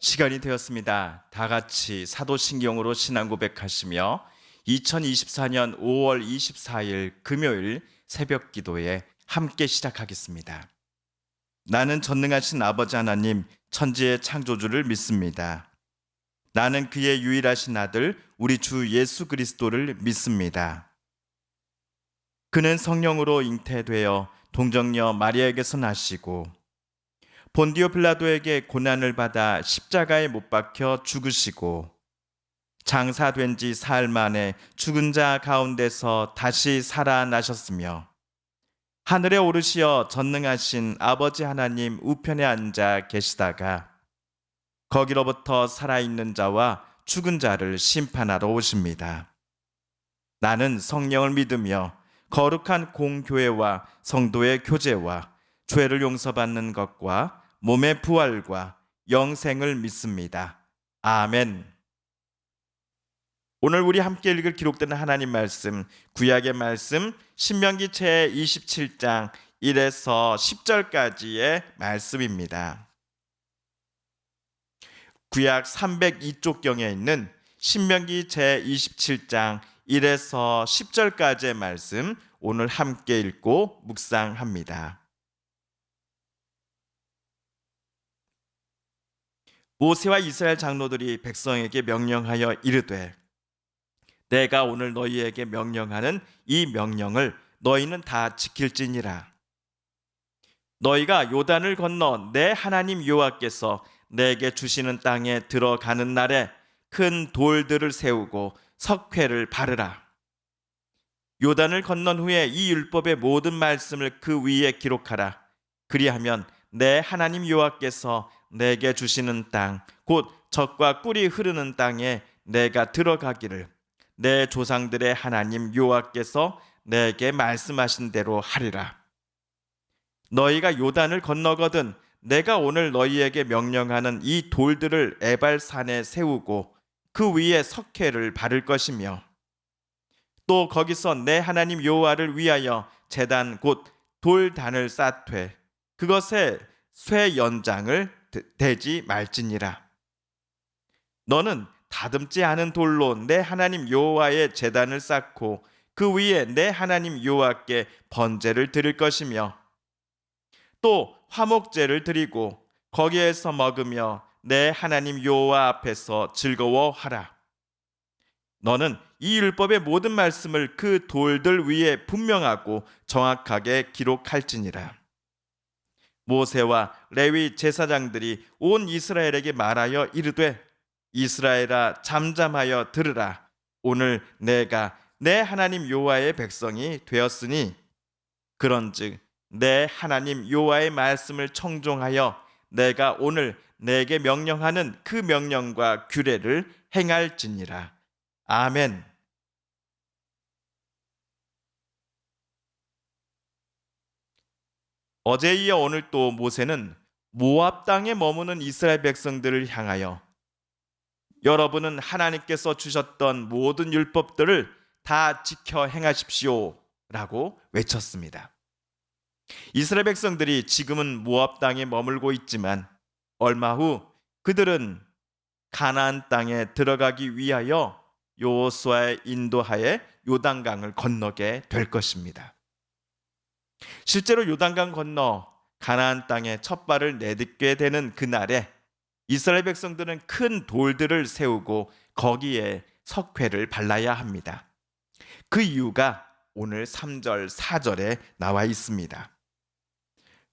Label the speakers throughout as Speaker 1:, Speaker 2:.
Speaker 1: 시간이 되었습니다. 다 같이 사도신경으로 신앙 고백하시며 2024년 5월 24일 금요일 새벽 기도에 함께 시작하겠습니다. 나는 전능하신 아버지 하나님 천지의 창조주를 믿습니다. 나는 그의 유일하신 아들 우리 주 예수 그리스도를 믿습니다. 그는 성령으로 잉태되어 동정녀 마리아에게서 나시고 본디오 빌라도에게 고난을 받아 십자가에 못 박혀 죽으시고 장사된 지 사흘 만에 죽은 자 가운데서 다시 살아나셨으며 하늘에 오르시어 전능하신 아버지 하나님 우편에 앉아 계시다가 거기로부터 살아있는 자와 죽은 자를 심판하러 오십니다. 나는 성령을 믿으며 거룩한 공교회와 성도의 교제와 죄를 용서받는 것과 몸의 부활과 영생을 믿습니다. 아멘. 오늘 우리 함께 읽을 기록되는 하나님 말씀, 구약의 말씀 신명기 제27장 1에서 10절까지의 말씀입니다. 구약 302쪽경에 있는 신명기 제27장 1에서 10절까지의 말씀 오늘 함께 읽고 묵상합니다. 모세와 이스라엘 장로들이 백성에게 명령하여 이르되 내가 오늘 너희에게 명령하는 이 명령을 너희는 다 지킬지니라. 너희가 요단을 건너 내 하나님 여호와께서 내게 주시는 땅에 들어가는 날에 큰 돌들을 세우고 석회를 바르라. 요단을 건넌 후에 이 율법의 모든 말씀을 그 위에 기록하라. 그리하면 내 하나님 여호와께서 내게 주시는 땅, 곧 젖과 꿀이 흐르는 땅에 내가 들어가기를 내 조상들의 하나님 여호와께서 내게 말씀하신 대로 하리라. 너희가 요단을 건너거든 내가 오늘 너희에게 명령하는 이 돌들을 에발산에 세우고 그 위에 석회를 바를 것이며 또 거기서 내 하나님 여호와를 위하여 제단 곧 돌단을 쌓되 그것에 쇠 연장을 대지 말지니라. 너는 다듬지 않은 돌로 내 하나님 여호와의 제단을 쌓고 그 위에 내 하나님 여호와께 번제를 드릴 것이며 또 화목제를 드리고 거기에서 먹으며 내 하나님 여호와 앞에서 즐거워하라. 너는 이 율법의 모든 말씀을 그 돌들 위에 분명하고 정확하게 기록할지니라. 모세와 레위 제사장들이 온 이스라엘에게 말하여 이르되 이스라엘아 잠잠하여 들으라. 오늘 내가 내 하나님 여호와의 백성이 되었으니 그런즉 내 하나님 여호와의 말씀을 청종하여 내가 오늘 내게 명령하는 그 명령과 규례를 행할지니라. 아멘. 어제 이어 오늘 또 모세는 모압 땅에 머무는 이스라엘 백성들을 향하여 여러분은 하나님께서 주셨던 모든 율법들을 다 지켜 행하십시오 라고 외쳤습니다. 이스라엘 백성들이 지금은 모압 땅에 머물고 있지만 얼마 후 그들은 가나안 땅에 들어가기 위하여 여호수아의 인도하에 요단강을 건너게 될 것입니다. 실제로 요단강 건너 가나안 땅에 첫 발을 내딛게 되는 그날에 이스라엘 백성들은 큰 돌들을 세우고 거기에 석회를 발라야 합니다. 그 이유가 오늘 3절, 4절에 나와 있습니다.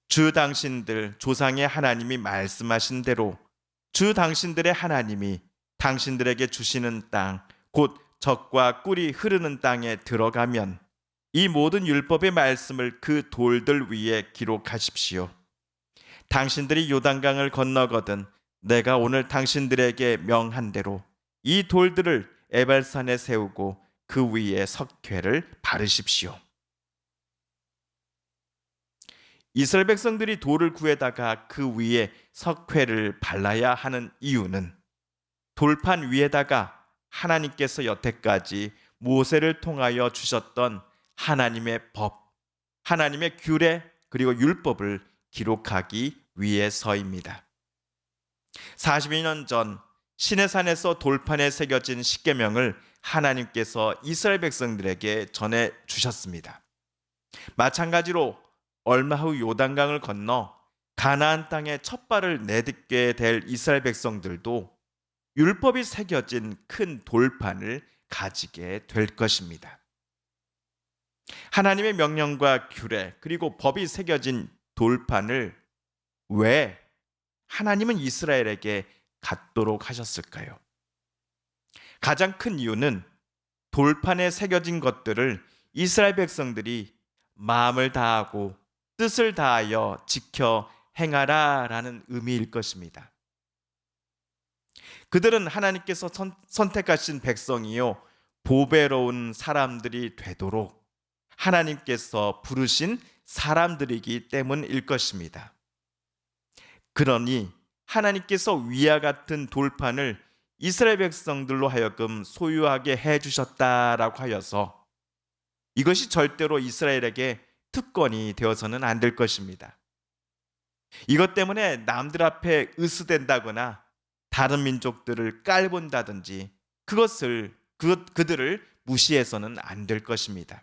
Speaker 1: 주 당신들 조상의 하나님이 말씀하신 대로 주 당신들의 하나님이 당신들에게 주시는 땅, 곧 젖과 꿀이 흐르는 땅에 들어가면 이 모든 율법의 말씀을 그 돌들 위에 기록하십시오. 당신들이 요단강을 건너거든 내가 오늘 당신들에게 명한 대로 이 돌들을 에발산에 세우고 그 위에 석회를 바르십시오. 이스라엘 백성들이 돌을 구해다가 그 위에 석회를 발라야 하는 이유는 돌판 위에다가 하나님께서 여태까지 모세를 통하여 주셨던 하나님의 법, 하나님의 규례 그리고 율법을 기록하기 위해서입니다. 42년 전 시내산에서 돌판에 새겨진 십계명을 하나님께서 이스라엘 백성들에게 전해 주셨습니다. 마찬가지로 얼마 후 요단강을 건너 가나안 땅에 첫 발을 내딛게 될 이스라엘 백성들도 율법이 새겨진 큰 돌판을 가지게 될 것입니다. 하나님의 명령과 규례 그리고 법이 새겨진 돌판을 왜 하나님은 이스라엘에게 갖도록 하셨을까요? 가장 큰 이유는 돌판에 새겨진 것들을 이스라엘 백성들이 마음을 다하고 뜻을 다하여 지켜 행하라라는 의미일 것입니다. 그들은 하나님께서 선택하신 백성이요 보배로운 사람들이 되도록 하나님께서 부르신 사람들이기 때문일 것입니다. 그러니 하나님께서 위와 같은 돌판을 이스라엘 백성들로 하여금 소유하게 해주셨다라고 하여서 이것이 절대로 이스라엘에게 특권이 되어서는 안 될 것입니다. 이것 때문에 남들 앞에 으스댄다거나 다른 민족들을 깔본다든지 그들을 무시해서는 안 될 것입니다.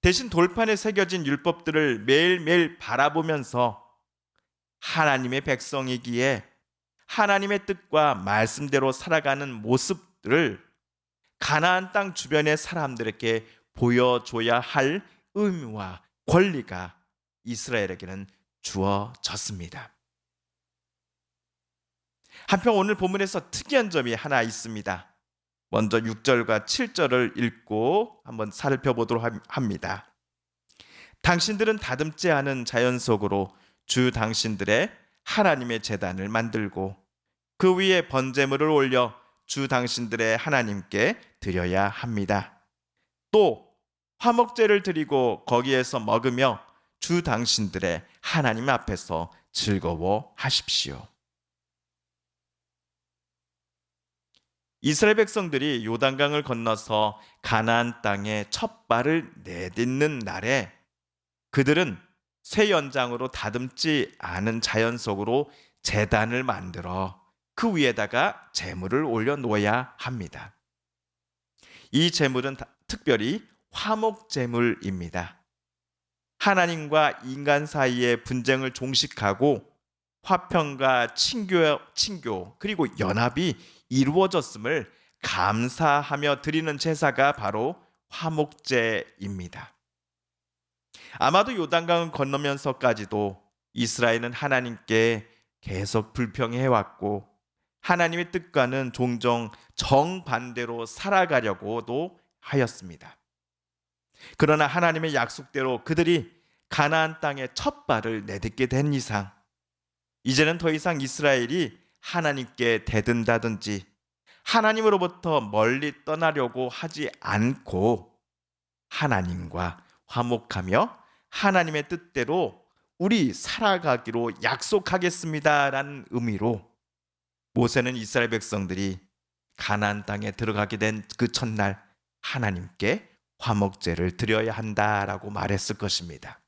Speaker 1: 대신 돌판에 새겨진 율법들을 매일매일 바라보면서 하나님의 백성이기에 하나님의 뜻과 말씀대로 살아가는 모습들을 가나안 땅 주변의 사람들에게 보여줘야 할 의무와 권리가 이스라엘에게는 주어졌습니다. 한편 오늘 본문에서 특이한 점이 하나 있습니다. 먼저 6절과 7절을 읽고 한번 살펴보도록 합니다. 당신들은 다듬지 않은 자연 속으로 주 당신들의 하나님의 제단을 만들고 그 위에 번제물을 올려 주 당신들의 하나님께 드려야 합니다. 또 화목제를 드리고 거기에서 먹으며 주 당신들의 하나님 앞에서 즐거워하십시오. 이스라엘 백성들이 요단강을 건너서 가나안 땅에 첫 발을 내딛는 날에 그들은 새 연장으로 다듬지 않은 자연 속으로 제단을 만들어 그 위에다가 제물을 올려놓아야 합니다. 이 제물은 특별히 화목제물입니다. 하나님과 인간 사이의 분쟁을 종식하고 화평과 친교 그리고 연합이 이루어졌음을 감사하며 드리는 제사가 바로 화목제입니다. 아마도 요단강을 건너면서까지도 이스라엘은 하나님께 계속 불평해왔고 하나님의 뜻과는 종종 정반대로 살아가려고도 하였습니다. 그러나 하나님의 약속대로 그들이 가나안 땅에 첫 발을 내딛게 된 이상 이제는 더 이상 이스라엘이 하나님께 대든다든지 하나님으로부터 멀리 떠나려고 하지 않고 하나님과 화목하며 하나님의 뜻대로 우리 살아가기로 약속하겠습니다라는 의미로 모세는 이스라엘 백성들이 가나안 땅에 들어가게 된 그 첫날 하나님께 화목제를 드려야 한다라고 말했을 것입니다.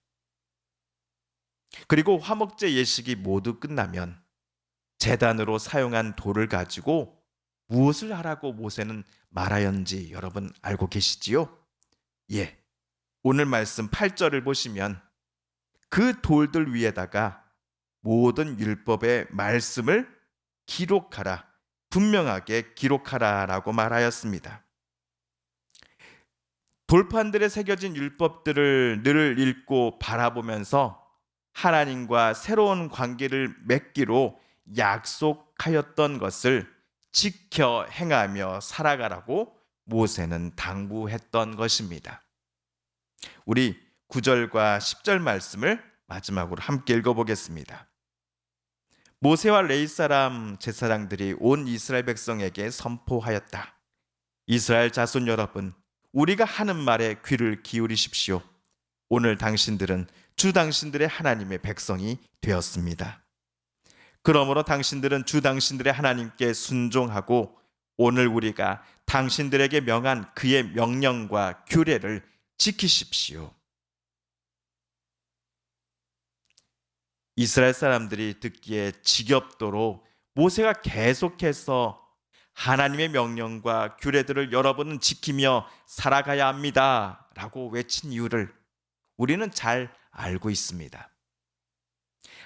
Speaker 1: 그리고 화목제 예식이 모두 끝나면 제단으로 사용한 돌을 가지고 무엇을 하라고 모세는 말하였는지 여러분 알고 계시지요? 예, 오늘 말씀 8절을 보시면 그 돌들 위에다가 모든 율법의 말씀을 기록하라, 분명하게 기록하라라고 말하였습니다. 돌판들에 새겨진 율법들을 늘 읽고 바라보면서 하나님과 새로운 관계를 맺기로 약속하였던 것을 지켜 행하며 살아가라고 모세는 당부했던 것입니다. 우리 9절과 10절 말씀을 마지막으로 함께 읽어보겠습니다. 모세와 레위 사람 제사장들이 온 이스라엘 백성에게 선포하였다. 이스라엘 자손 여러분, 우리가 하는 말에 귀를 기울이십시오. 오늘 당신들은 주 당신들의 하나님의 백성이 되었습니다. 그러므로 당신들은 주 당신들의 하나님께 순종하고 오늘 우리가 당신들에게 명한 그의 명령과 규례를 지키십시오. 이스라엘 사람들이 듣기에 지겹도록 모세가 계속해서 하나님의 명령과 규례들을 여러분은 지키며 살아가야 합니다 라고 외친 이유를 우리는 잘 알고 있습니다.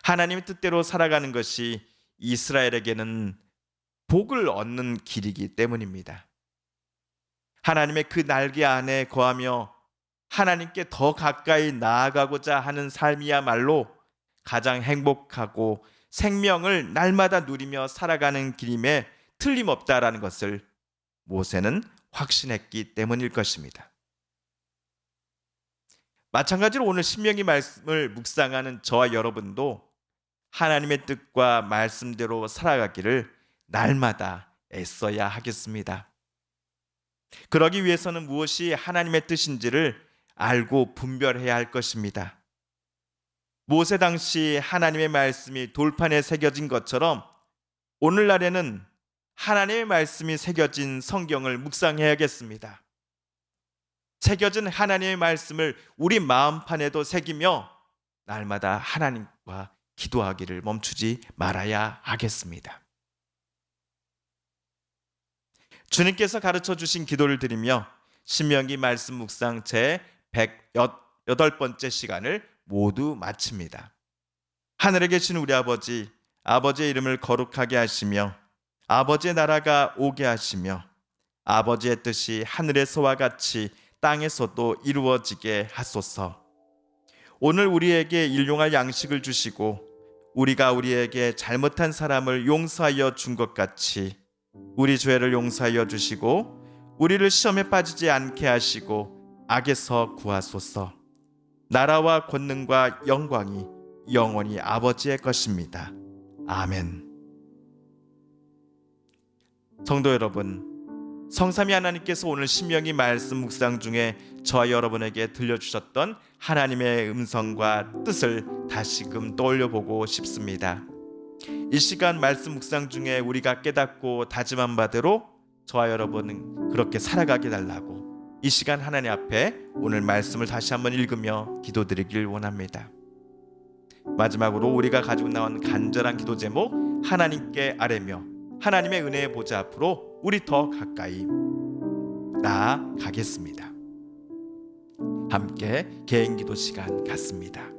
Speaker 1: 하나님의 뜻대로 살아가는 것이 이스라엘에게는 복을 얻는 길이기 때문입니다. 하나님의 그 날개 안에 거하며 하나님께 더 가까이 나아가고자 하는 삶이야말로 가장 행복하고 생명을 날마다 누리며 살아가는 길임에 틀림없다라는 것을 모세는 확신했기 때문일 것입니다. 마찬가지로 오늘 신명기 말씀을 묵상하는 저와 여러분도 하나님의 뜻과 말씀대로 살아가기를 날마다 애써야 하겠습니다. 그러기 위해서는 무엇이 하나님의 뜻인지를 알고 분별해야 할 것입니다. 모세 당시 하나님의 말씀이 돌판에 새겨진 것처럼 오늘날에는 하나님의 말씀이 새겨진 성경을 묵상해야겠습니다. 새겨진 하나님의 말씀을 우리 마음판에도 새기며 날마다 하나님과 기도하기를 멈추지 말아야 하겠습니다. 주님께서 가르쳐 주신 기도를 드리며 신명기 말씀 묵상 제 108번째 시간을 모두 마칩니다. 하늘에 계신 우리 아버지, 아버지의 이름을 거룩하게 하시며 아버지의 나라가 오게 하시며 아버지의 뜻이 하늘에서와 같이 땅에서도 이루어지게 하소서. 오늘 우리에게 일용할 양식을 주시고 우리가 우리에게 잘못한 사람을 용서하여 준 것 같이 우리 죄를 용서하여 주시고 우리를 시험에 빠지지 않게 하시고 악에서 구하소서. 나라와 권능과 영광이 영원히 아버지의 것입니다. 아멘. 성도 여러분, 성삼위 하나님께서 오늘 신명기 말씀 묵상 중에 저와 여러분에게 들려주셨던 하나님의 음성과 뜻을 다시금 떠올려보고 싶습니다. 이 시간 말씀 묵상 중에 우리가 깨닫고 다짐한 바대로 저와 여러분은 그렇게 살아가게 달라고 이 시간 하나님 앞에 오늘 말씀을 다시 한번 읽으며 기도드리길 원합니다. 마지막으로 우리가 가지고 나온 간절한 기도 제목 하나님께 아뢰며 하나님의 은혜의 보좌 앞으로 우리 더 가까이 나아가겠습니다. 함께 개인 기도 시간 갖습니다.